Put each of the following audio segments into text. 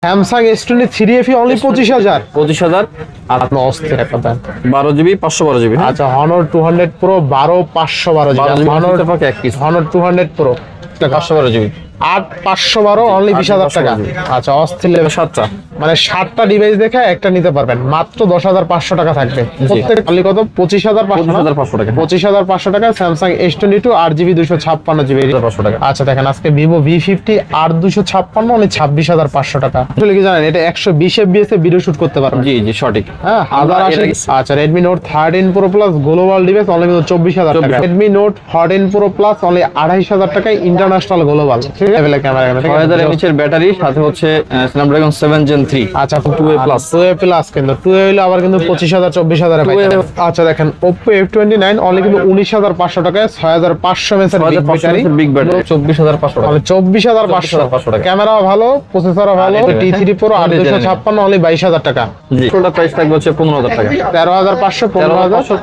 Samsung S20 3FE only 25000 আর আপনি অস্থির একটা দাম। 12GB 512GB। আচ্ছা Honor 200 Pro 12512GB Honor 200 Pro 512GB 8512 only 20000 টাকা। আচ্ছা অস্থির লেভেল 7টা, মানে 7টা ডিভাইস দেখে একটা নিতে পারবেন মাত্র 10500 টাকা থাকবে প্রত্যেক। খালি কত 25500 টাকা। 25500 টাকা Samsung S22 8GB 256GB 500 টাকা। আচ্ছা দেখেন আজকে Vivo V50 8 256 অনলি 26500 টাকা। আসলে কি জানেন এটা 120 fps এ ভিডিও শুট করতে পারবেন। জি সঠিক। হ্যাঁ 1080। আচ্ছা Redmi Note 13 Pro Plus global device only 24000 টাকা। Redmi Note 14 Pro Plus only 28500 টাকায় ইন্টারন্যাশনাল গ্লোবাল লেভেলের ক্যামেরা। 6000 mAh এর ব্যাটারি, সাথে হচ্ছে Snapdragon 7 Gen 3। আচ্ছা 2A প্লাস কিন্তু 2A হইলো আবার কিন্তু 25000 24000 এ পাইতেন। আচ্ছা দেখেন Oppo F29 অনলি কিন্তু 19500 টাকায় 6500 mAh এর বিগ ব্যাটারি 24500 টাকা। 24500 টাকা। ক্যামেরা ভালো, প্রসেসরও ভালো। T3 Pro 8256 অনলি 22000 টাকা। জি টোটাল প্রাইস থাকবে হচ্ছে 15000 টাকা। 13500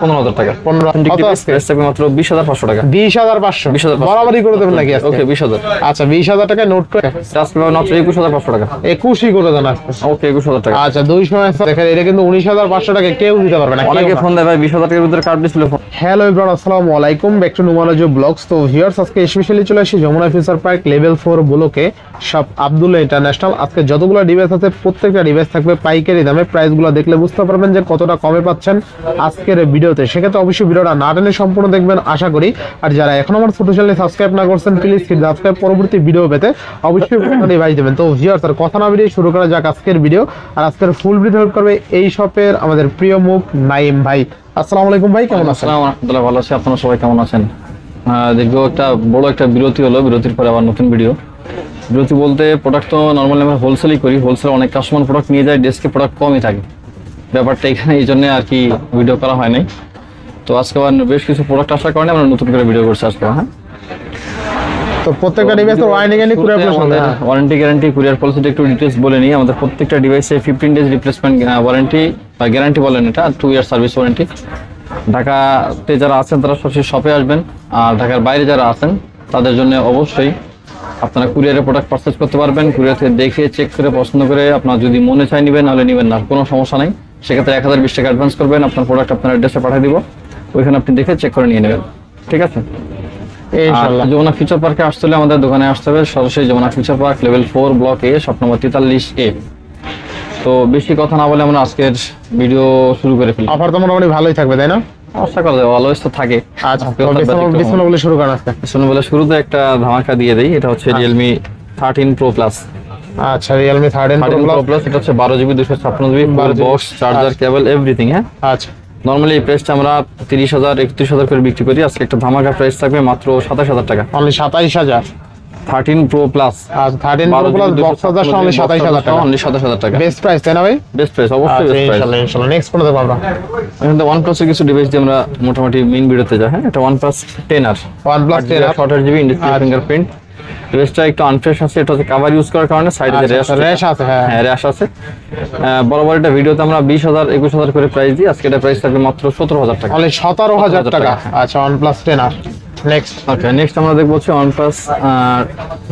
15000 টাকা। 15 প্রাইস থাকবে মাত্র 20500 টাকা। 20500 বরাবরই করে দেবেন নাকি আজকে? ওকে 20000। আচ্ছা 20000 টাকা নোট করে আজকে মাত্র 21500 টাকা। 21ই করে দেন আজকে। ওকে 21000 টাকা। আচ্ছা 200 দেখেন এটা কিন্তু 19500 টাকা কেউ দিতে পারবে না। অনেকে ফোন দেয় ভাই 20000 টাকার ভিতরে card display phone. Hello everyone, আসসালামু আলাইকুম, ব্যাক টু নুমানজু ব্লগস। তো ভিউয়ার্স আজকে স্পেশালি চলে আসি যমুনা ফিউচার পার্ক লেভেল 4 ব্লকে শপ আব্দুল্লাহ ইন্টারন্যাশনাল। আজকে যতগুলো ডিভাইস আছে প্রত্যেকটা ডিভাইস থাকবে পাইকারি দামে। প্রাইসগুলো দেখলে বুঝতে পারবেন যে কতটা কমে পাচ্ছেন আজকের ভিডিওতে। সেক্ষেত্রে অবশ্যই ভিডিওটা না টেনে সম্পূর্ণ দেখবেন আশা করি। আর যারা এখন আমার ছোট চ্যানেলে সাবস্ক্রাইব না করছেন প্লিজ সাবস্ক্রাইব, পরবর্তী ভিডিও পেতে অবশ্যই ডিভাইস দেবেন। তো ভিউয়ার্স আর কথা না বেরিয়ে শুরু করা যাক আজকের ভিডিও। আর আজকের ফুল ভিডিও হেল্প করবে এই শপের আমাদের প্রিয় মুখ নাইম ভাই। আসসালামু আলাইকুম ভাই, কেমন আছেন? আসসালামু আলহামদুলিল্লাহ ভালো আছি। আপনারা সবাই কেমন আছেন? দীর্ঘ একটা বড় একটা বিরতি হলো, বিরতির পরে আবার নতুন ভিডিও। বিরতি বলতে প্রোডাক্ট তো নর্মালি আমরা হোলসেলই করি, হোলসেলে অনেক কাস্টমার প্রোডাক্ট নিয়ে যায়, ডেস্কে প্রোডাক্ট কমই থাকে, ব্যাপারটা এখানে এই জন্য আর কি ভিডিও করা হয় নাই। তো আজকে আবার বেশ কিছু প্রোডাক্ট আসার কারণে আমরা নতুন করে ভিডিও করছি আজকে। হ্যাঁ তো প্রত্যেকটা ডিভাইসের warranty guarantee courier policy, warranty guarantee courier পলিসিটা একটু ডিটেইলস বলে নিই। আমাদের প্রত্যেকটা ডিভাইসে 15 ডেজ রিপ্লেসমেন্ট ওয়ারেন্টি বা গ্যারান্টি বলেন, এটা 2 ইয়ার সার্ভিস ওয়ারেন্টি। ঢাকাতে যারা আছেন তারা সরাসরি শপে আসবেন, আর ঢাকার বাইরে যারা আছেন তাদের জন্য অবশ্যই আপনারা কুরিয়ারে প্রোডাক্ট পারচেজ করতে পারবেন। কুরিয়ার থেকে দেখে চেক করে পছন্দ করে আপনার যদি মনে চায় নেবেন, নাহলে নেবেন না, কোনো সমস্যা নাই। সেক্ষেত্রে 1020 টাকা অ্যাডভান্স করবেন, আপনার প্রোডাক্ট আপনার অ্যাড্রেসে পাঠিয়ে দিব, ওইখানে আপনি দেখে চেক করে নিয়ে নেবেন। ঠিক আছে ইনশাআল্লাহ। যমুনা ফিউচার পার্কে আসতে হলে আমাদের দোকানে আসতে হবে সরাসরি Jamuna future park level 4 block A shop number 43A। তো বেশি কথা না বলে আমরা আজকের ভিডিও শুরু করে ফেলি। অফার তো মোটামুটি ভালোই থাকবে তাই না? আশা করা যায়, অলওয়েজ তো থাকে। আচ্ছা বিসমিল্লাহ বলে শুরু করেন আজকে। বিসমিল্লাহ বলে শুরুতে একটা ধামাকা দিয়ে দেই। এটা হচ্ছে Realme 13 Pro Plus। আচ্ছা Realme 13 Pro Plus এটা হচ্ছে 12GB 256GB বক্স, চার্জার, কেবল, এভরিথিং। হ্যাঁ আচ্ছা নরমালি এই প্রাইসটা আমরা 30000 31000 করে বিক্রি করি। আজকে একটা ধামাকা প্রাইস থাকবে মাত্র 27000 টাকা। অনলি 27000। 13 Pro Plus আর 13 Pro Plus box charger only 27000 টাকা। অনলি 27000 টাকা বেস্ট প্রাইস তাই না ভাই? বেস্ট প্রাইস অবশ্যই বেস্ট প্রাইস। ইনশাআল্লাহ নেক্সট কোন দেব আমরা? এখানে OnePlus এর কিছু ডিভাইস দিয়ে আমরা মোটামুটি মেইন ভিডিওতে যাই। হ্যাঁ এটা OnePlus 10R 8GB display fingerprint. ডিভাইসটা একটু আনফ্রেশ আছে, এটা হচ্ছে কভার ইউজ করার কারণে সাইডে র্যাশ আছে। হ্যাঁ র্যাশ আছে। বরাবর এটা ভিডিওতে আমরা 20000 21000 করে প্রাইস দিই। আজকে এটা প্রাইস থাকবে মাত্র 17000 টাকা। অনলি 17000 টাকা। আচ্ছা OnePlus 10R next. Okay next আমরা দেখব হচ্ছে OnePlus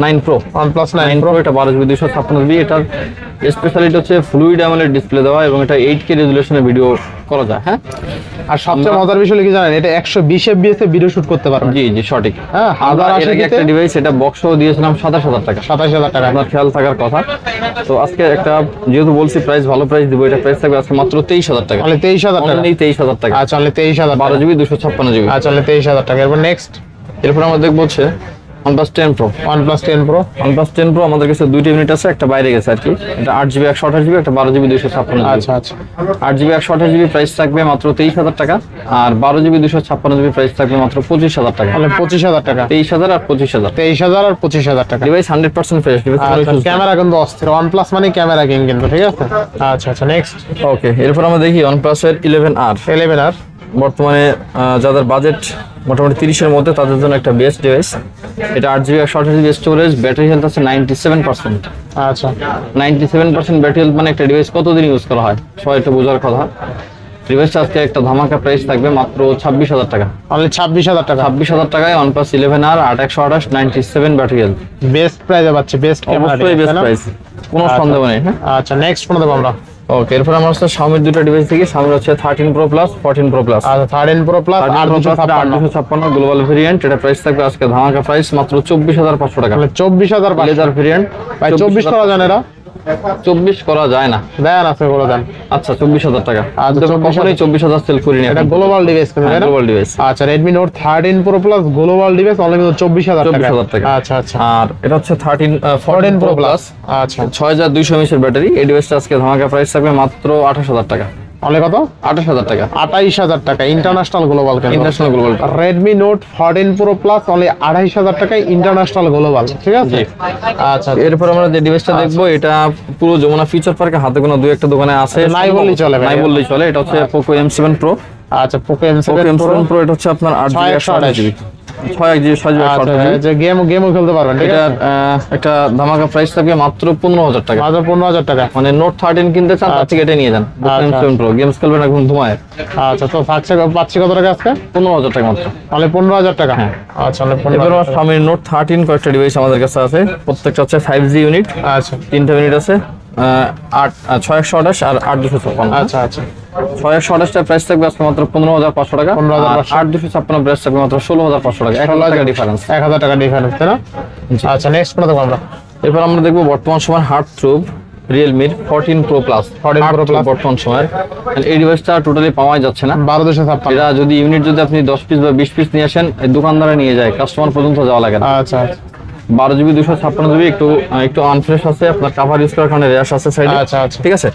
9 Pro। OnePlus 9 Pro এটা 12GB 256GB। এটার স্পেশালিটি হচ্ছে ফ্লুইড অ্যামোলেড ডিসপ্লে দেওয়া এবং এটা 8K রেজোলিউশনে ভিডিও করা যায়। হ্যাঁ আর সবচেয়ে মজার বিষয় কি জানেন, এটা 120 fps এ ভিডিও শুট করতে পারবেন। জি সঠিক। হ্যাঁ 1080 তে একটা ডিভাইস, এটা বক্সও দিয়েছিলাম 27000 টাকা। 27000 টাকা আপনার খেয়াল থাকার কথা। তো আজকে একটা যেহেতু বলছি প্রাইস ভালো প্রাইস দিব, এটা প্রাইস থাকবে আজকে মাত্র 23000 টাকা। অনলি 23000 টাকা। অনলি 23000 টাকা। আচ্ছা অনলি 23000 12GB 256GB। আচ্ছা অনলি 23000 টাকা। এরপর নেক্সট এরপর আমরা দেখব হচ্ছে OnePlus 10 Pro। OnePlus 10 Pro আমাদের কাছে দুইটা ইউনিট আছে, একটা বাইরে গেছে আর কি। এটা 8GB 128GB, একটা 12GB 256GB। আচ্ছা 8GB 128GB প্রাইস থাকবে মাত্র 23000 টাকা, আর 12GB 256GB প্রাইস থাকবে মাত্র 25000 টাকা। তাহলে 25000 টাকা। 23000 আর 25000। 23000 আর 25000 টাকা। Device 100% fresh device. ক্যামেরা কিন্তু অস্থির। OnePlus মানে ক্যামেরা কিং কিন্তু, ঠিক আছে? আচ্ছা নেক্সট। ওকে এরপর আমরা দেখি OnePlus এর 11R। বর্তমানে যাদের বাজেট মোটামুটি 30 এর মধ্যে তাদের জন্য একটা বেস্ট ডিভাইস। এটা 8GB 128GB storage, battery health আছে 97%। আচ্ছা 97% ব্যাটারি হেলথ মানে একটা ডিভাইস কতদিন ইউজ করা হয় সবাই একটু বোঝার কথা। ডিভাইসটা আজকে একটা ধামাকা প্রাইস থাকবে মাত্র 26000 টাকা। অনলি 26000 টাকা। 26000 টাকায় OnePlus 11R 8128 97 battery health. Best প্রাইসে পাচ্ছে, বেস্ট ক্যামেরা। অবশ্যই বেস্ট প্রাইস। কোনো সন্দেহ নেই। হ্যাঁ, আচ্ছা নেক্সট ফোন দেবো আমরা। ওকে, এরপর আমরা হচ্ছে Xiaomi দুটো ডিভাইস দেখি। Xiaomi হচ্ছে 13 Pro Plus 14 Pro Plus। আচ্ছা 13 Pro Plus 856 গ্লোবাল ভেরিয়েন্ট, এটা প্রাইস থাকবে আজকে ধামাকা প্রাইস মাত্র 24,500 টাকা। তাহলে 24,500 লেজার ভেরিয়েন্ট ভাই 24 করা জানে এরা 24 করা যায় না, দেন আছে বলে দেন। আচ্ছা 24,000 টাকা। আচ্ছা, কখনোই 24,000 সেল করিনি, এটা গ্লোবাল ডিভাইস কিন্তু তাই না? Global device. আচ্ছা Redmi Note 13 Pro Plus global device only 24,000 টাকা। 24,000 টাকা। আচ্ছা আচ্ছা আর এটা হচ্ছে 14 Pro Plus আচ্ছা 6200 mAh এর ব্যাটারি। এই ডিভাইসটা আজকে ধামাকা প্রাইস থাকবে মাত্র 28,000 টাকা। অনলি কত? 28,000 টাকা। 28,000 টাকা ইন্টারন্যাশনাল গ্লোবাল কেন? International global. Redmi Note 14 Pro Plus only 28,000 টাকায় ইন্টারন্যাশনাল গ্লোবাল, ঠিক আছে? জি। আচ্ছা এরপর আমরা যে ডিভাইসটা দেখবো, এটা পুরো যমুনা ফিচার পার্কে হাতে গোনা দুই একটা দোকানে আছে, নাই বললেই চলে ভাই। নাই বললেই চলে। এটা হচ্ছে Poco M7 Pro। আচ্ছা Poco M7 Pro এটা হচ্ছে আপনার 8GB 6GB আচ্ছা যে গেমও খেলতে পারবেন, ঠিক আছে? এটা একটা ধামাকা প্রাইস থাকবে মাত্র 15,000 টাকা। মাত্র 15,000 টাকা। মানে Note 13 কিনতে চান তার থেকে এটা নিয়ে যান। আচ্ছা। M7 Pro গেমস খেলবেন এখন ঘুমায়। আচ্ছা তো পাচ্ছি কত টাকা আজকে? 15,000 টাকা মাত্র। অনলি 15,000 টাকা। হ্যাঁ। আচ্ছা অনলি এবার 15,000 Xiaomi Note 13 কয়েকটা ডিভাইস আমাদের কাছে আছে, প্রত্যেকটা হচ্ছে 5G ইউনিট। আচ্ছা 3টা ইউনিট আছে, 6128 আর 8256। আচ্ছা আচ্ছা 6128 টার প্রাইস থাকবে আজকে মাত্র 15,500 টাকা। 15,500 আর 8256 প্রাইস থাকবে মাত্র 16,500 টাকা। 1,000 টাকা ডিফারেন্স। 1,000 টাকা ডিফারেন্স, তাই না? আচ্ছা নেক্সট কোন দেবো আমরা? এরপর আমরা দেখবো বর্তমান সময় হার্টথ্রোব Realme 14 Pro Plus। 14 Pro Plus বর্তমান সময়ের এই ডিভাইসটা টোটালি পাওয়াই যাচ্ছে না। 12,256 এটা যদি ইউনিট যদি আপনি 10 পিস বা 20 পিস নিয়ে আসেন, এই দোকানদারে নিয়ে যায়, কাস্টমার পর্যন্ত যাওয়া লাগে না। আচ্ছা 12GB 256GB একটু আনফ্রেশ আছে, আপনার কভার ইউজ করার কারণে র্যাশ আছে সাইডে। আচ্ছা আচ্ছা ঠিক আছে।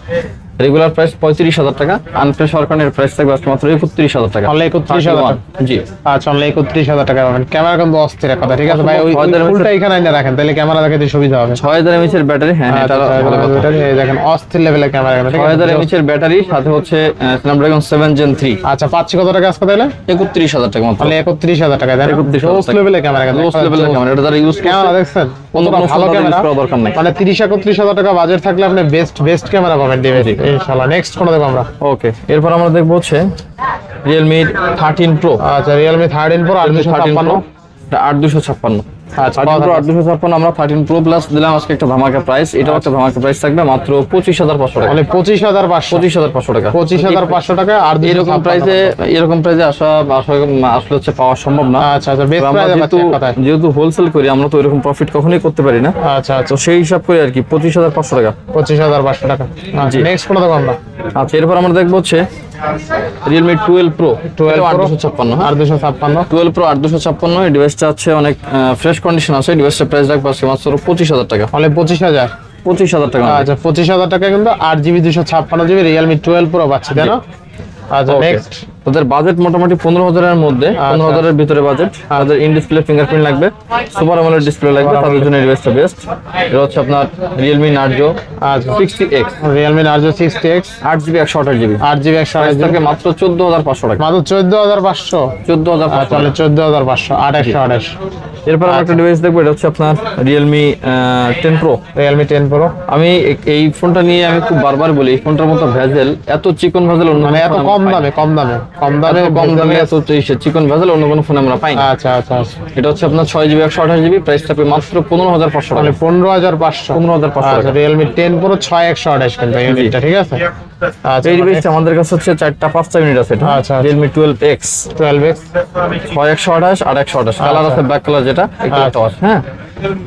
রেগুলার প্রাইস 35,000 টাকা, আনফ্রেশ হওয়ার কারণে প্রাইস থাকবে আজকে মাত্র 31,000 টাকা। অনলি 31,000 টাকা। জি। আচ্ছা অনলি 31,000 টাকা পাবেন। ক্যামেরা কিন্তু অস্থির কথা, ঠিক আছে ভাই? ওই আমাদের ফুলটা এখানে এনে রাখেন, তাহলে ক্যামেরা দেখাতে সুবিধা হবে। 6000 mAh এর ব্যাটারি। হ্যাঁ এটা ভালো কথা। এই দেখেন অস্থির লেভেলের ক্যামেরা এখানে, ঠিক আছে? 6000 mAh এর ব্যাটারি, সাথে হচ্ছে Snapdragon 7 Gen 3। আচ্ছা পাচ্ছি কত টাকা আজকে তাহলে? 31,000 টাকা মাত্র। অনলি 31,000 টাকা। দেন 31,000 টাকা। লেভেলের ক্যামেরা, লো লেভেলের ক্যামেরা, এটা যারা ইউজ ক্যামেরা দেখছেন কোনো ভালো ক্যামেরা, করার দরকার নাই। মানে 30-31,000 টাকা বাজেট থাকলে আপনি বেস্ট ক্যামেরা পাবেন ডিভাইস ইনশাআল্লাহ। নেক্সট কোন দেবো আমরা? ওকে, এরপর আমরা দেখবো হচ্ছে Realme 13 Pro। আচ্ছা Realme 13 Pro 856 8256। আচ্ছা 13 Pro 8256 আমরা 13 Pro Plus দিলাম আজকে একটা ধামাকা প্রাইস। এটাও একটা ধামাকা প্রাইস থাকবে মাত্র 25,500 টাকা। মানে 25,500 25,500 টাকা। 25,500 টাকা। আর এরকম প্রাইসে আসলে হচ্ছে পাওয়া সম্ভব না। আচ্ছা আচ্ছা বেস্ট আমরা প্রাইস যেহেতু হোলসেল করি, আমরা তো এরকম প্রফিট কখনোই করতে পারি না। আচ্ছা আচ্ছা তো সেই হিসাব করে আর কি 25,500 টাকা। 25,500 টাকা। জি। নেক্সট কোন দেবো আমরা? আচ্ছা এরপর আমরা দেখবো হচ্ছে Realme 12 Pro 8256 হ্যাঁ 8256 12 Pro 8256। এই ডিভাইসটা হচ্ছে অনেক ফ্রেশ কন্ডিশন আছে। এই ডিভাইসটা প্রাইস রাখবো আজকে মাত্র 25,000 টাকা। মানে 25,000 25,000 টাকা। আচ্ছা 25,000 টাকা কিন্তু 8GB 256GB Realme 12 Pro পাচ্ছি, তাই না? আচ্ছা নেক্সট তাদের বাজেট মোটামুটি 15,000 এর মধ্যে, 15,000 এর ভিতরে বাজেট। তাদের ইন ডিসপ্লে ফিঙ্গারপ্রিন্ট লাগবে, সুপার অ্যামোলেড ডিসপ্লে লাগবে, তাদের জন্য এই ডিভাইসটা বেস্ট। এটা হচ্ছে আপনার Realme Narzo 60X। Realme Narzo 60X 8GB 128GB 8GB 128GB থেকে মাত্র 14,500 টাকা। মাত্র 14,500। 14,500। তাহলে 14,500 828। এরপর আমরা একটা ডিভাইস দেখবো, এটা হচ্ছে আপনার Realme 10 Pro। Realme 10 Pro আমি এই ফোনটা নিয়ে আমি খুব বারবার বলি, এই ফোনটার মতো ভেজেল, এত চিকন ভেজেল অন্য মানে এত কম দামে এত চিকন ভেজেল অন্য কোনো ফোনে আমরা পাই না। আচ্ছা আচ্ছা আচ্ছা এটা হচ্ছে আপনার 6GB 128GB, প্রাইস থাকবে মাত্র 15,500 টাকা। মানে 15,500। 15,500 আচ্ছা টাকা। Realme 10 Pro 6128 কিন্তু ইউনিটটা, ঠিক আছে? আচ্ছা এই ডিভাইসটা আমাদের কাছে হচ্ছে 4টা-5টা ইউনিট আছে। এটা আচ্ছা Realme 12X 12X 6128 828 কালার আছে, ব্ল্যাক কালার যেটা একটু টস। হ্যাঁ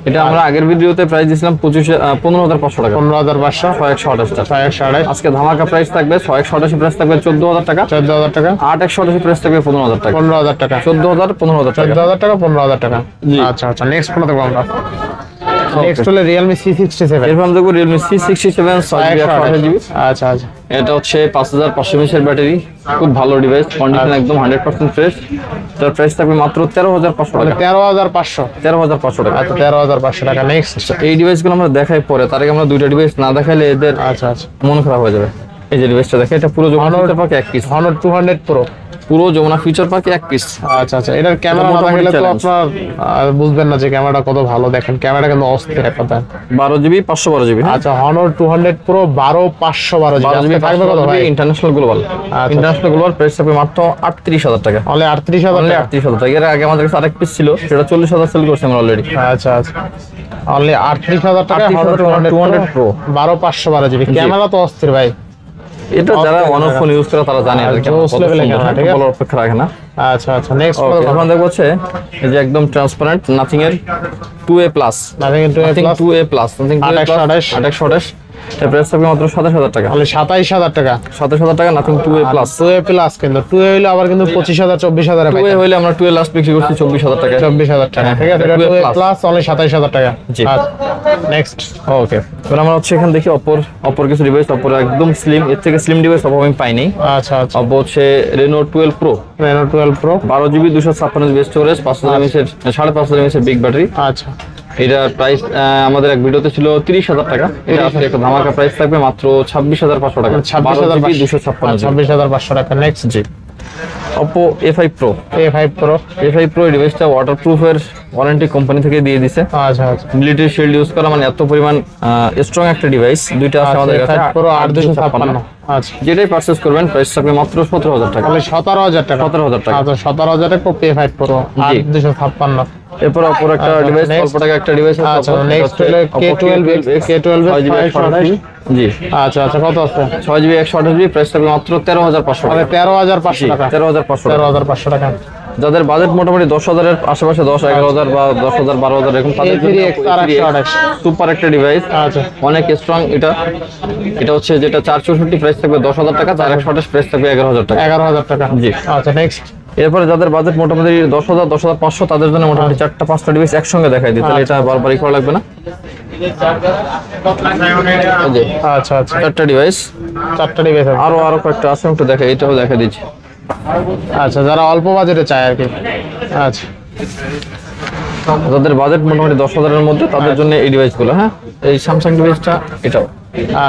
এটা আমরা আগের ভিডিওতে প্রাইস দিয়েছিলাম 15,500 টাকা। 15,500 6128 টা 6128। আজকে ধামাকা প্রাইস থাকবে 6128 প্রাইস থাকবে 14,000 টাকা। 14,000 টাকা 8128 প্রাইস থাকবে 15,000 টাকা। 15,000 টাকা 14,000 15,000 টাকা। 14,000 টাকা 15,000 টাকা। জি। আচ্ছা আচ্ছা নেক্সট কোন দেখবো আমরা? নেক্সট হলো Realme C67 এরপর আমরা দেখবো Realme C67 6GB 128GB। আচ্ছা আচ্ছা এটা হচ্ছে 5,500 mAh এর ব্যাটারি, খুব ভালো ডিভাইস, কন্ডিশন একদম 100% ফ্রেশ। তার প্রাইস থাকবে মাত্র 13,500 টাকা। 13,500 13,500 টাকা। আচ্ছা 13,500 টাকা। নেক্সট এই ডিভাইসগুলো আমরা দেখাই পরে, তার আগে আমরা দুইটা ডিভাইস না দেখাইলে এদের আচ্ছা আচ্ছা মন খারাপ হয়ে যাবে। এই যে ডিভাইসটা দেখে, এটা পুরো জমা পাকে এক পিস। Honor 200 Pro পুরো যমুনা ফিউচার পার্কে এক পিস। আচ্ছা আচ্ছা, এটার ক্যামেরা না মোটামুটি থাকলে তো challenge। আপনার বুঝবেন না যে ক্যামেরাটা কত ভালো। দেখেন ক্যামেরাটা কিন্তু অস্থির এক কথা। 12GB 512GB। আচ্ছা, Honor 200 Pro 12512 জিবি 12GB থাকবে কত ভাই? International global. International global price থাকবে মাত্র 38,000 টাকা। অনলি 38000 অনলি টাকা। 38,000 টাকা। এর আগে আমাদের কাছে আরেক পিস ছিল, সেটা 40,000 সেল করছি আমরা অলরেডি। আচ্ছা আচ্ছা, অনলি 38000 টাকা 38,000 Honor 200 Pro 12512 জিবি। ক্যামেরা তো অস্থির ভাই। এটা যারা অনেক ফোন ইউজ করে তারা জানে এটা কেমন, জোস কত level এর সুন্দর, ক্যামেরা, ঠিক আছে? বলার অপেক্ষা রাখে না। আচ্ছা আচ্ছা, নেক্সট ওকে, এখন দেখবো হচ্ছে এই যে একদম ট্রান্সপারেন্ট নাথিং এর 2A plus, nothing into nothing 2A plus, nothing 2A plus 2828। এর প্রাইস থাকবে মাত্র 27000 টাকা। অনলি 27000 টাকা। 27000 টাকা nothing 2A plus. 2A plus, কিন্তু 2A হইলো আবার কিন্তু 25000 24000 এ 2A হইলে আমরা 2A লাস্ট বিক্রি করছি 24000 টাকা। 24000 টাকা, ঠিক আছে? এটা 2A 2A plus। Plus only 27000 টাকা। জি। আচ্ছা, নেক্সট ওকে, এবার আমরা হচ্ছে এখানে দেখি অপর কিছু ডিভাইস। অপর একদম স্লিম, এর থেকে স্লিম ডিভাইস অপর আমি পাইনি। আচ্ছা আচ্ছা, অপর হচ্ছে Reno 12 Pro, Reno 12 Pro 12GB 256GB storage, 5000 mAh এর 5500 mAh এর বিগ ব্যাটারি। আচ্ছা, এটার প্রাইস আমাদের এক ভিডিওতে ছিল 30000 টাকা। এটা আজকে একটা ধামাকা প্রাইস থাকবে মাত্র 26500 টাকা। 26500 256GB। 26500 টাকা। নেক্সট জি। Oppo A5 Pro, A5 Pro। A5 Pro এই ডিভাইসটা ওয়াটারপ্রুফ এর ওয়ারেন্টি কোম্পানি থেকে দিয়ে দিছে। আচ্ছা আচ্ছা, মিলিটারি শিল্ড ইউজ করা, মানে এত পরিমাণ স্ট্রং একটা ডিভাইস। দুইটা আছে আমাদের কাছে। A5 Pro 8256। আচ্ছা, যেটাই পারচেজ করবেন প্রাইস থাকবে মাত্র 17000 টাকা। তাহলে 17000 টাকা। 17000 টাকা। আচ্ছা, 17000 টাকা A5 Pro জি। 8256। এরপর অপর একটা আচ্ছা, ডিভাইস, next। অল্প টাকা একটা ডিভাইস আছে। আচ্ছা, Oppo, next এটা হলো হচ্ছে Oppo K12X, 6GB 128GB। জি। আচ্ছা আচ্ছা, কত আছে? 6GB 128GB প্রাইস থাকবে মাত্র 13500 তাহলে টাকা। 13500 টাকা। 13500 টাকা। 13500 টাকা। যাদের বাজেট মোটামুটি 10000 এর আশেপাশে, 10-11000 বা 10000 12000 এরকম, তাদের জন্য A3X আর 128 সুপার একটা ডিভাইস। আচ্ছা, অনেক স্ট্রং এটা হচ্ছে যেটা 464 প্রাইস থাকবে 10000 টাকা, 4128 প্রাইস থাকবে 11000 টাকা। 11000 টাকা। জি। আচ্ছা, নেক্সট এরপরে যাদের বাজেট মোটামুটি 10000 10500, তাদের জন্য মোটামুটি 4টা-5টা ডিভাইস একসঙ্গে দেখাই দিই, তাহলে এটা বারবারই করা লাগবে না। এই যে আচ্ছা আচ্ছা, 4টা ডিভাইস, 4টা ডিভাইস আছে। আরো কয়েকটা আছে, একটু দেখাই, এটাও দেখা দিচ্ছি। আচ্ছা, যারা অল্প বাজেটে চায় আর কি। আচ্ছা, যাদের বাজেট মোটামুটি 10000 এর মধ্যে, তাদের জন্য এই ডিভাইসগুলো। হ্যাঁ, এই স্যামসাং ডিভাইসটা, এটাও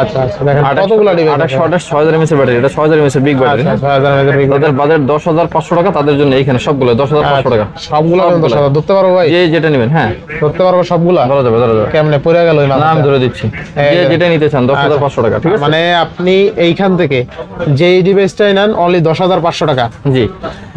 আচ্ছা আচ্ছা, দেখেন কতগুলো ডিভাইস আছে। 2828 6000 mAh এর ব্যাটারি, এটা 6000 mAh এর বিগ ব্যাটারি। আচ্ছা, 6000 এর বিগ যাদের বাজেট 10500 টাকা, তাদের জন্য এইখানে সবগুলো 10500 টাকা। সবগুলো কিন্তু 10,000 ধরতে পারবো ভাই? যে যেটা নেবেন, হ্যাঁ ধরতে পারবো সবগুলা? ধরা যাবে। কেমনে পড়ে গেল? না, আমি ধরে দিচ্ছি, যে যেটা নিতে চান 10500 টাকা, ঠিক আছে? মানে আপনি এইখান থেকে যেই ডিভাইসটাই নেন অনলি 10500 টাকা। জি।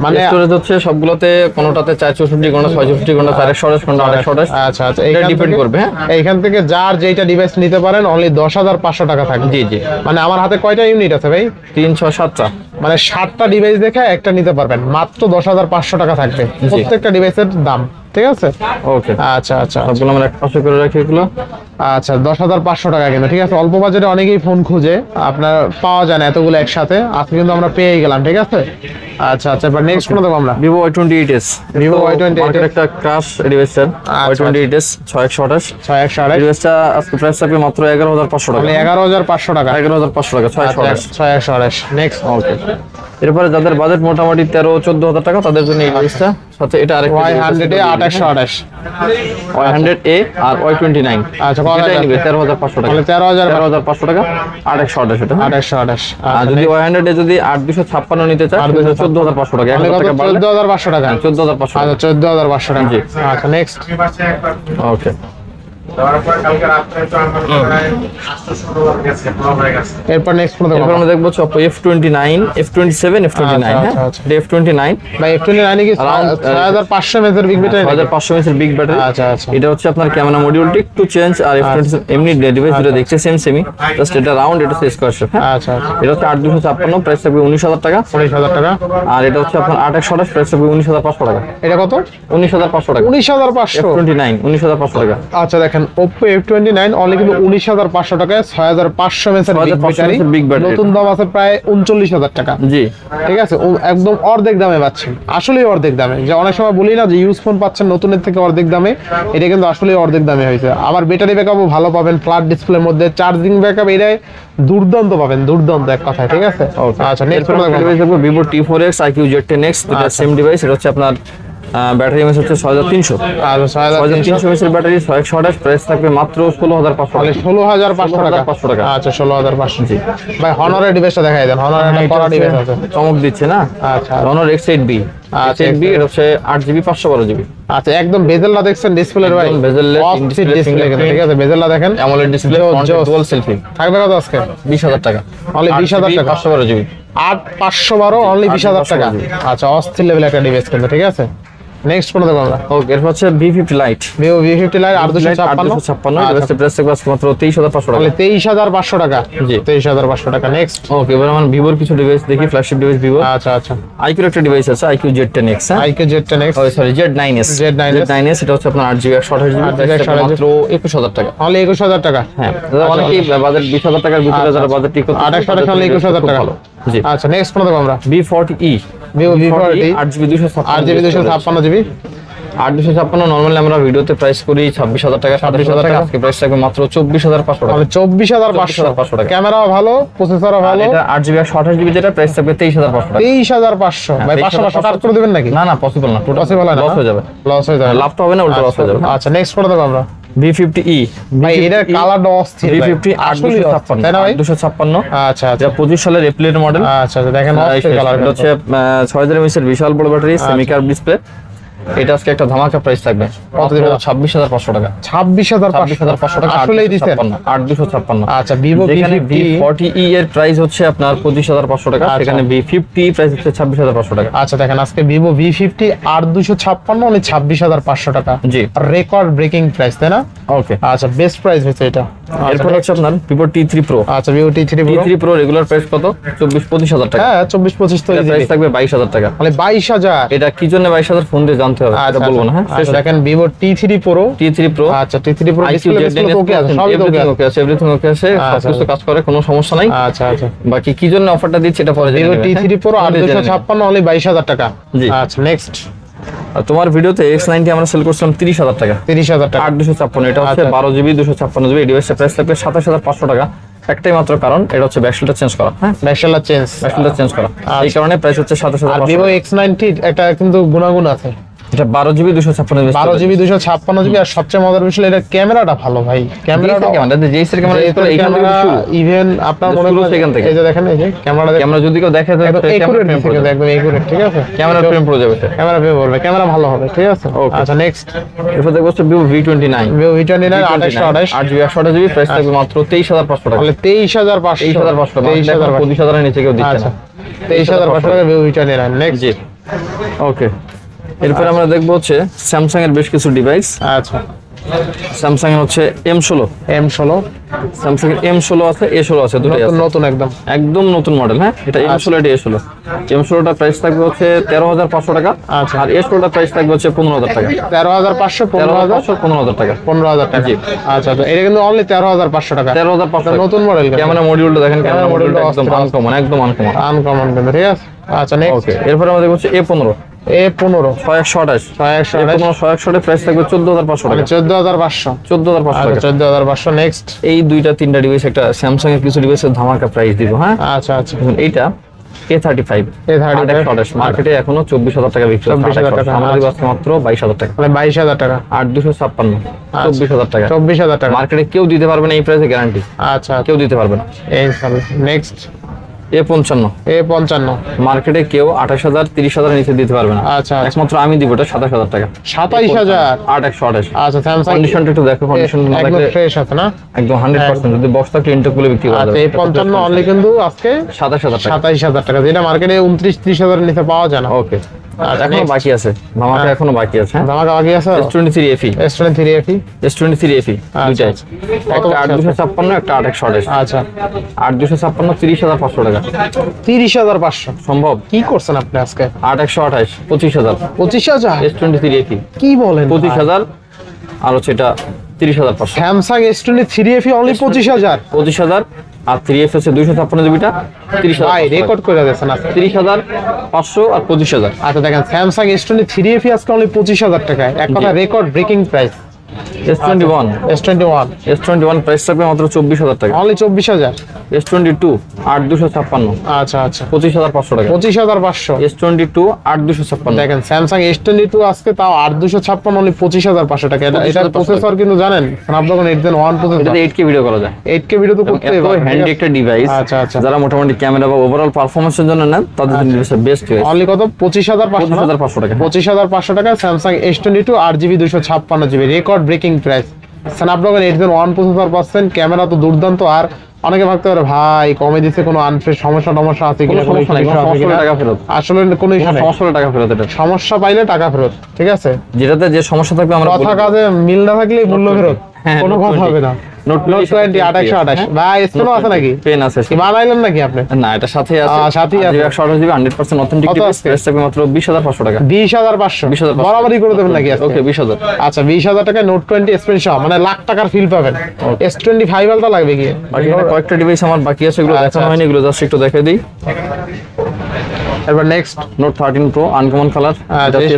মানে মানে স্টোরেজ হচ্ছে সবগুলোতে, কোনোটাতে 464, কোনোটা 664, কোনোটা 428, কোনোটা 2828। আচ্ছা আচ্ছা, এটা এইখান ডিপেন্ড থেকে- করবে। হ্যাঁ, এইখান থেকে যার যেইটা ডিভাইস নিতে পারেন অনলি 10500 টাকা থাকবে। জি জি। মানে আমার হাতে কয়টা ইউনিট আছে ভাই? 3 6 7টা। মানে 7টা ডিভাইস দেখে একটা নিতে পারবেন, মাত্র 10500 টাকা থাকবে প্রত্যেকটা ডিভাইসের দাম, ঠিক আছে? ওকে, আচ্ছা আচ্ছা সবগুলো আমরা এক পাশে করে রাখি এগুলো। আচ্ছা, 10500 টাকা কিন্তু, ঠিক আছে? অল্প বাজেটে অনেকেই ফোন খুঁজে, আপনার পাওয়া যায় না এতগুলো একসাথে, আজকে কিন্তু আমরা পেয়ে গেলাম, ঠিক আছে? আচ্ছা আচ্ছা, এবার নেক্সট কোন দেবো আমরা? Vivo Y28s, Vivo Y28s একটা ক্রাশ ডিভাইস স্যার। Y28s 6128। 6128 ডিভাইসটা আজকে প্রাইস থাকবে মাত্র 11500 টাকা। মানে 11500 টাকা। 11500 টাকা, 6128। 6128 নেক্সট। ওকে, এরপরে যাদের বাজেট মোটামুটি 13-14000 টাকা, তাদের জন্য এই ডিভাইসটা। সাথে এটা আরেকটা Y100 এ 2828। Y100A আর Y29। আচ্ছা, যেটাই নিবে 13500 টাকা। মানে 13500 টাকা 2828 এটা। 2828। আর যদি Y100 এ যদি 8256 নিতে চায়, 14500 টাকা। 1000 টাকা বাড়লে 14500 টাকা। 14500 আচ্ছা, 14500 টাকা। জি। আচ্ছা, নেক্সট। ওকে, এরপর নেক্সট কোন দেবো? এরপর আমরা দেখবো Oppo F29, F27, F29। আচ্ছা, হ্যাঁ, আচ্ছা। এটা F29 ভাই F29 কি Around, 6500 mAh এর বিগ ব্যাটারি? 6500 mAh এর বিগ ব্যাটারি। আচ্ছা আচ্ছা, এটা হচ্ছে আপনার ক্যামেরা মডিউলটি একটু চেঞ্জ, আর F27 এমনি ডিভাইস দুটো দেখতে সেমি, জাস্ট এটা রাউন্ড, এটা স্কয়ার শেপ। হ্যাঁ, আচ্ছা আচ্ছা, এটা হচ্ছে 8256, প্রাইস থাকবে 19000 টাকা। 19000 টাকা। আর এটা হচ্ছে আপনার 2828, প্রাইস থাকবে 19500 টাকা। এটা কত? 19500 টাকা। 19500। F29 19500 টাকা। আচ্ছা, দেখেন Oppo F29 অনলি কিন্তু 19500 টাকায় 6500 mAh এর বিগ 6500 ব্যাটারি। big battery। নতুন দাম আছে প্রায় 39000 টাকা, জি। ঠিক আছে? একদম অর্ধেক দামে পাচ্ছেন, আসলেই অর্ধেক দামে। যে অনেক সময় বলি না যে ইউজ ফোন পাচ্ছেন নতুনের থেকে অর্ধেক দামে, এটা কিন্তু আসলেই অর্ধেক দামে হয়েছে। আবার ব্যাটারি ব্যাকআপও ভালো পাবেন, ফ্ল্যাট ডিসপ্লের মধ্যে চার্জিং ব্যাকআপ এটাই দুর্দান্ত পাবেন, দুর্দান্ত এক কথায়, ঠিক আছে? আচ্ছা, নেক্সট ডিভাইস দেখবো Vivo T4X, IQ Z10X, দুটো সেম ডিভাইস। এটা হচ্ছে আপনার ব্যাটারি এমএস হচ্ছে 6300। আর 6300 এমএস এর ব্যাটারি 6128, প্রাইস থাকবে মাত্র 16500 তাহলে টাকা। 16500 টাকা। আচ্ছা 16500। জি ভাই হনারের ডিভাইসটা দেখাই দেন। হনারের একটা কড়া ডিভাইস আছে, চমক দিচ্ছে না? আচ্ছা Honor X8B। আচ্ছা, X8B এটা হচ্ছে 8GB 512GB। আচ্ছা একদম বেজেলটা দেখছেন ডিসপ্লের ভাই, একদম bezel-less, অস্থির in-display ডিসপ্লে কিন্তু, fingerprint। ঠিক আছে বেজেলটা দেখেন, AMOLED ডিসপ্লে, ফ্রন্টে ডুয়াল সেলফি। থাকবে কত আজকে? 20000 টাকা। Only 20,000 টাকা। 512GB। 8512 অনলি 20000 টাকা। আচ্ছা অস্থির লেভেল একটা ডিভাইস কিন্তু, ঠিক আছে। নেক্সট কোন দেখব আমরা? ওকে, এরপর হচ্ছে V50 Lite। Vivo V50 Lite 8256 856, এটা প্রাইস থাকবে আজকে মাত্র 23500 টাকা। তাহলে 23500 টাকা। জি। 23500 টাকা। নেক্সট। ওকে, এবার আমরা ভিভোর কিছু ডিভাইস দেখি, ফ্ল্যাগশিপ ডিভাইস ভিভো। আচ্ছা আচ্ছা আইকিউর একটা ডিভাইস আছে, IQ Z10X। IQ Z10X Z9S। Z9S এটা হচ্ছে আপনার 8GB 128GB, প্রাইস থাকবে মাত্র 21000 টাকা। অনলি 21000 টাকা। হ্যাঁ, অনেকেই বাজেট 20000 টাকার ভিতরে যারা বাজেট ঠিক করতে 28 অনলি 21000 টাকা। জি। আচ্ছা নেক্সট কোন দেখব আমরা? V40e। Vivo V40 8GB 256, 8GB 256GB। 8256 normally আমরা ভিডিওতে প্রাইস করি 26000 টাকা, 27000 টাকা। আজকে প্রাইস থাকবে মাত্র 24500 টাকা। তাহলে 24500 টাকা। ক্যামেরাও ভালো, প্রসেসরও আর ভালো। এটা 8GB 128GB যেটা প্রাইস থাকবে 23500 টাকা। 23500 ভাই 500 কাট করে দিবেন নাকি? না না, পসিবল না, পসিবল না, লস হয়ে যাবে। লস হয়ে যাবে, লাভ তো হবে না, উল্টো লস হয়ে যাবে। আচ্ছা নেক্সট কোন দেখব আমরা? V50e। ভাই এটার কালারটা অস্থির ভাই। V50 আসলে 856, তাই না ভাই? 856। আচ্ছা আচ্ছা এটা 25 সালের এপ্রিলের মডেল। আচ্ছা আচ্ছা দেখেন অস্থির কালার। এটা হচ্ছে 6000 mAh এর বিশাল বড় ব্যাটারি, সেমি কার্ভ ডিসপ্লে। এটা আজকে একটা ধামাকা প্রাইস থাকবে, কত দিবেন? 26500 টাকা। 26500 টাকা। আসলেই দিছেন? 8256। আচ্ছা Vivo যেখানে V50 V40e এর প্রাইস হচ্ছে আপনার 25500 টাকা, আচ্ছা। সেখানে V50 প্রাইস হচ্ছে 26500 টাকা। আচ্ছা দেখেন আজকে Vivo V50 8256 অনলি 26500 টাকা। জি। রেকর্ড ব্রেকিং প্রাইস, তাই না? ওকে, আচ্ছা বেস্ট প্রাইস হচ্ছে এটা। এরপর হচ্ছে আপনার Vivo T3 Pro। আচ্ছা Vivo T3 Pro। T3 Pro regular price কত? 24-25000 টাকা। হ্যাঁ 24-25 তো প্রাইস ইজি। থাকবে 22000 টাকা। মানে 22000। এটা কি জন্য 22000 ফোন দিয়ে জানতে হবে, এটা বলবো না। হ্যাঁ, আচ্ছা দেখেন Vivo T3 Pro। T3 Pro। আচ্ছা T3 Pro IQ display Z9S ওকে আছে, সবই তো everything ওকে আছে। okay আছে, এভরিথিং ওকে আছে, আচ্ছা, সবকিছু কাজ করে, কোনো সমস্যা নাই। আচ্ছা আচ্ছা বাকি কি জন্য অফারটা দিচ্ছে এটা পরে জেনে Vivo নেবেন। T3 Pro 8256 অনলি 22000 টাকা। জি। আচ্ছা নেক্সট। আর তোমার ভিডিওতে X90 আমরা সেল করছিলাম 30000 টাকা। 30000 টাকা। 8256, এটা হচ্ছে আচ্ছা। 12GB 256GB। এই ডিভাইসের প্রাইস থাকবে 27500 টাকা। একটাই মাত্র কারণ, এটা হচ্ছে ব্যাকশেলটা চেঞ্জ করা। হ্যাঁ, ব্যাকশেলটা চেঞ্জ। ব্যাকশেলটা চেঞ্জ করা, এই কারণে প্রাইস হচ্ছে আর 27500। Vivo X90 একটা কিন্তু গুণাগুণ আছে। এটা 12GB 256GB। 12GB 256GB। আর সবচেয়ে মজার বিষয় এটা ক্যামেরাটা ভালো ভাই। ক্যামেরাটা জেইসের ক্যামেরা এইখান থেকে শুরু। ইভেন আপনার মনে শুরু করেন সেখান থেকে। এই যে দেখেন এই যে ক্যামেরাটা ক্যামেরা যদি কেউ দেখে তো একদম একুরেট ফ্রেম পড়ে যাবে। একদম একুরেট, ঠিক আছে? ক্যামেরা ফ্রেম পড়ে যাবে। ক্যামেরা বের করবে, ক্যামেরা ভালো হবে, ঠিক আছে? Okay. আচ্ছা নেক্সট। এরপর দেখবো হচ্ছে Vivo V29। Vivo V29 2828 8GB 128GB, price থাকবে মাত্র 23500 টাকা। তাহলে 23500 23500 টাকা। 25000 এর নিচে কেউ দিচ্ছে আচ্ছা না। 23500 টাকা Vivo V29। নেক্সট। জি। ওকে, এরপর আমরা দেখবো হচ্ছে স্যামসাং এর বেশ কিছু ডিভাইস। আচ্ছা স্যামসাং এর হচ্ছে M16, M16 স্যামসাং এর M16 আছে, A16 আছে, দুটোই নতুন আছে। নতুন একদম। একদম নতুন মডেল। হ্যাঁ, এটা M16, এটা A16। M16টা প্রাইস থাকবে হচ্ছে 13500 টাকা। আচ্ছা। আর A16টা প্রাইস থাকবে হচ্ছে 15000 টাকা। 13500 15000 15000 টাকা। 15000 টাকা। জি। আচ্ছা আচ্ছা এটা কিন্তু অনলি 13500 টাকা। 13500 নতুন মডেল। ক্যামেরা মডিউলটা দেখেন, ক্যামেরা মডিউলটা মডিউলটা একদম অস্থির। আনকমন, একদম আনকমন। আনকমন কিন্তু, ঠিক আছে? আচ্ছা নেক্সট। ওকে, এরপর আমরা দেখবো হচ্ছে A15 A15 6128। 6128 6128 প্রাইস থাকবে 14500 মানে টাকা। 14500। 14500 আচ্ছা টাকা। 14500। নেক্সট। এই দুইটা তিনটা ডিভাইস, একটা স্যামসাং এর কিছু ডিভাইসের ধামাকা প্রাইস দিব। হ্যাঁ, আচ্ছা আচ্ছা দেখুন এইটা A35। A35 মার্কেটে এখনো 24000 টাকা বিক্রি হচ্ছে। 24000 টাকা। আমাদের কাছে মাত্র 22000 টাকা। মানে 22000 টাকা। 8256 24000 টাকা। 24000 টাকা। মার্কেটে কেউ দিতে পারবে না এই প্রাইসে, গ্যারান্টি আচ্ছা কেউ দিতে পারবে না। ইনশাআল্লাহ। নেক্সট। A55 A55 মার্কেটে কেউ 28000 30000 এর নিচে দিতে পারবে না। আচ্ছা আচ্ছা একমাত্র আমি দিব, এটা 27000 টাকা। 27000। 8128। আচ্ছা স্যামসাং কন্ডিশনটা একটু দেখো, কন্ডিশন না একদম থাকলে ফ্রেশ আছে না? একদম 100%। যদি বক্স থাকলে ইন্টার খুলে বিক্রি করা আচ্ছা যাবে। A55 অনলি কিন্তু আজকে 27000 টাকা। 27000 টাকা, যেটা মার্কেটে 29-30 এর নিচে পাওয়া যায় না। ওকে, আচ্ছা, এখনো next। বাকি আছে, ধামাকা এখনো বাকি আছে। হ্যাঁ, ধামাকা বাকি আছে। S23 FE, S23 FE। S23 FE দুইটাই, আচ্ছা। কত একটা বক্স আছে? 8256, একটা 8128। আচ্ছা 8256 30500 টাকা। 30500 সম্ভব? কি করছেন আপনি আজকে? 8128 25000। 25000 S23 FE কি বলেন? 25000, আর হচ্ছে এটা 30500। Samsung S23 FE only 25000। 25000 আর 3F হচ্ছে 256 জিবিটা 30000। ভাই রেকর্ড করে দিয়েছেন আজকে। 30500 আর 25000। আচ্ছা দেখেন স্যামসাং S23 FE আজকে অনলি 25000 টাকায়, এক কথা record breaking price. S21 S21 S21 price থাকবে মাত্র 24,000 টাকা। অনলি 24,000। S22 8256 আচ্ছা আচ্ছা 25,500 টাকা। 25,500। S22 8256 দেখেন স্যামসাং S22 আজকে তাও 8256 অনলি 25,500 টাকা। এটা প্রসেসর কিন্তু জানেন স্ন্যাপড্রাগন 8 Gen 1 প্রসেসর। এটাতে 8K ভিডিও করা যায়। 8K ভিডিও তো করতেই এত পারে। হ্যান্ডি একটা ডিভাইস। আচ্ছা আচ্ছা যারা মোটামুটি ক্যামেরা বা ওভারঅল পারফরম্যান্সের জন্য নেন তাদের জন্য এটা বেস্ট চয়েস। অনলি কত? 25,500 না? 25,500 টাকা। 25,500 টাকা Samsung S22 8GB 256GB record breaking price. Snapdragon 8 Gen 1 processor পাচ্ছেন, ক্যামেরা তো দুর্দান্ত। আর অনেকে ভাবতে পারে ভাই কমে দিচ্ছে, কোনো আনফ্রেশ সমস্যা আছে কিনা, কোনো সমস্যা নাই, কোনো সমস্যা হলে টাকা ফেরত। আসলে কোনো ইস্যু নেই, সমস্যা হলে টাকা ফেরত। এটা সমস্যা পাইলে টাকা ফেরত, ঠিক আছে? যেটাতে যে সমস্যা থাকবে আমরা কথা কাজে মিল না থাকলে মূল্য ফেরত, হ্যাঁ, কোনো Note কথা 20 হবে না। Note Note 20 2828 ভাই স্পেনও আছে নাকি? পেন আছে। কি বানাইলেন নাকি আপনি? না, এটা সাথেই আছে। সাথেই আছে। 128GB 100% অথেন্টিক কত ডিভাইস। আজকে? প্রাইস থাকবে মাত্র 20,500 টাকা। 20,500 20,500 বরাবরই করে দেবেন নাকি আজকে? ওকে 20,000। আচ্ছা 20,000 টাকায় নোট 20 স্পেন সহ মানে লাখ টাকার ফিল পাবেন। S25 আলটা লাগবে কি? বাকি এখানে কয়েকটা ডিভাইস আমার বাকি আছে, এগুলো আচ্ছা, দেখানো হয়নি, এগুলো জাস্ট একটু দেখাই দিই। এবার next note 13 pro uncommon colour.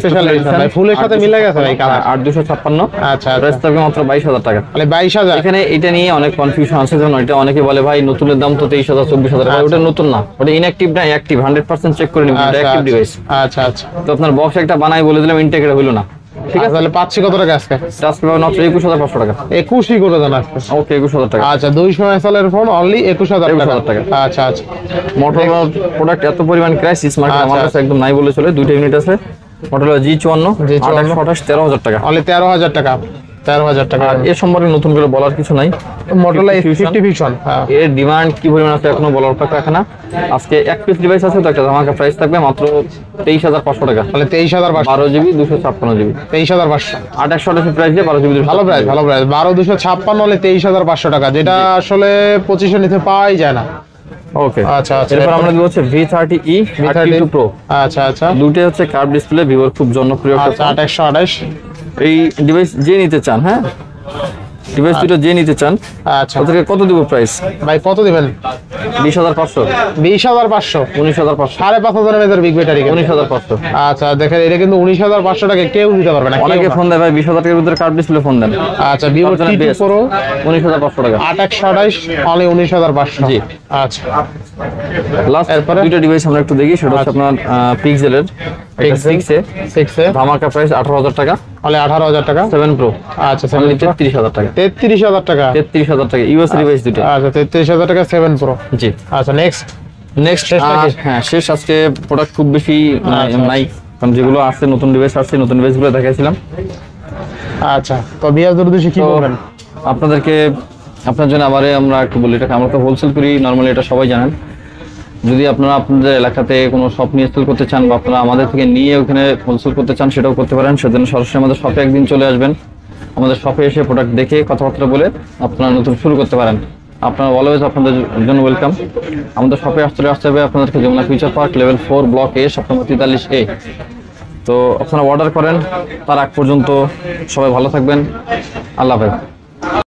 Special edition ভাই, ফুলের সাথে মিলে গেছে ভাই কালার। 8256। আচ্ছা প্রাইস থাকবে মাত্র 22,000 টাকা। তাহলে 22,000। এখানে এটা নিয়ে অনেক কনফিউশন আছে, যেমন এটা অনেকে বলে ভাই নতুনের দাম তো 23,000 24,000 টাকা। ওটা নতুন না, ওটা ইনঅ্যাক্টিভ না অ্যাক্টিভ 100% চেক করে নিবেন। এটা অ্যাক্টিভ ডিভাইস। আচ্ছা আচ্ছা তো আপনার বক্স একটা বানাই বলে দিলাম, ইনটেক হইলো না, ঠিক আছে? তাহলে পাচ্ছি কত টাকা আজকে? জাস্ট পাবেন মাত্র 21,500 টাকা। 21ই করে দেন আজকে। ওকে 21,000 টাকা। আচ্ছা 200 mAh এর ফোন অনলি 21,000 21,000 টাকা। টাকা। আচ্ছা আচ্ছা মোটরোলা প্রোডাক্ট এত পরিমাণ ক্রাইসিস মার্কেট আমার আচ্ছা, কাছে একদম নাই বলে চলে। দুইটা ইউনিট আছে। মোটরোলা G54 2828 13,000 টাকা। অনলি 13,000 টাকা। 13,000 টাকা। আর এর সম্পর্কে নতুন করে বলার কিছু নাই। মোটরোলা 50 50 Fusion হ্যাঁ। এর ডিমান্ড কি পরিমাণ আছে এখনো বলার অপেক্ষা রাখে না। আজকে এক পিস ডিভাইস আছে তো একটা ধামাকা প্রাইস থাকবে মাত্র 23,500 টাকা। তাহলে 23,500। 12GB 256GB 23,500 828 প্রাইস দিয়ে 12GB ভালো প্রাইস, ভালো প্রাইস। 12,256 হলে 23,500 টাকা, যেটা আসলে 2500 নিতে পাওয়াই যায় না। ওকে আচ্ছা আচ্ছা এরপর আমরা দিব হচ্ছে V30e V30 R2 Pro। আচ্ছা আচ্ছা দুটোই হচ্ছে কার্ভ ডিসপ্লে, ভিভোর খুব জনপ্রিয় একটা আচ্ছা 2828 এই ডিভাইস যে নিতে চান, হ্যাঁ ডিভাইস দুটো যে নিতে চান আচ্ছা ওদেরকে কত দিব প্রাইস? ভাই কত দিবেন? 20,500 20,500 19,500 5,500 এর ভিতর বিগ ব্যাটারি। 19,500। আচ্ছা দেখেন এটা কিন্তু 19,500 টাকা কেউ দিতে পারবে না, অনেকে কেউ না। ফোন দেয় ভাই 20,000 টাকার ভিতরে কার্ভ ডিসপ্লে ফোন দেন। আচ্ছা ভিভো তার জন্য T2 best। Pro 19,500 টাকা। 2828 অনলি 19,500। জি। আচ্ছা লাস্ট এরপরে? দুইটা ডিভাইস আমরা একটু দেখি, সেটা হচ্ছে আপনার পিক্সেলের একটা 6A 6 এ ধামাকা প্রাইস 18,000 টাকা। অনলি 18,000 টাকা। 7 Pro আচ্ছা অনলি 7 33,000 টাকা। 33,000 টাকা। 33,000 টাকা ইউএস ডিভাইস দুটো। আচ্ছা 33,000 টাকা 7 Pro। জি। আচ্ছা নেক্সট নেক্সট শেষটা কি? হ্যাঁ শেষ। আজকে প্রোডাক্ট খুব বেশি নাই, কারণ যেগুলো আসছে নতুন ডিভাইস আসছে, নতুন ডিভাইসগুলো দেখাইছিলাম। আচ্ছা তো বিয়াজ দরদেশে কি তো বলবেন? আপনাদেরকে আপনার জন্য আবারে আমরা একটু বলি, এটাকে আমরা তো হোলসেল করি নর্মালি, এটা সবাই জানেন। যদি আপনারা আপনাদের এলাকাতে কোনো শপ নিয়ে সেল করতে চান বা আপনারা আমাদের থেকে নিয়ে ওখানে হোলসেল করতে চান, সেটাও করতে পারেন। সেজন্য সরাসরি আমাদের শপে একদিন চলে আসবেন, আমাদের শপে এসে প্রোডাক্ট দেখে কথাবার্তা বলে আপনারা নতুন শুরু করতে পারেন। আপনারা অলওয়েজ আপনাদের জন্য ওয়েলকাম। আমাদের শপে আসতে হবে আপনাদেরকে Jamuna future park level 4 block A shop number 43A। তো আপনারা অর্ডার করেন, তার আগ পর্যন্ত সবাই ভালো থাকবেন। আল্লাহ হাফেজ।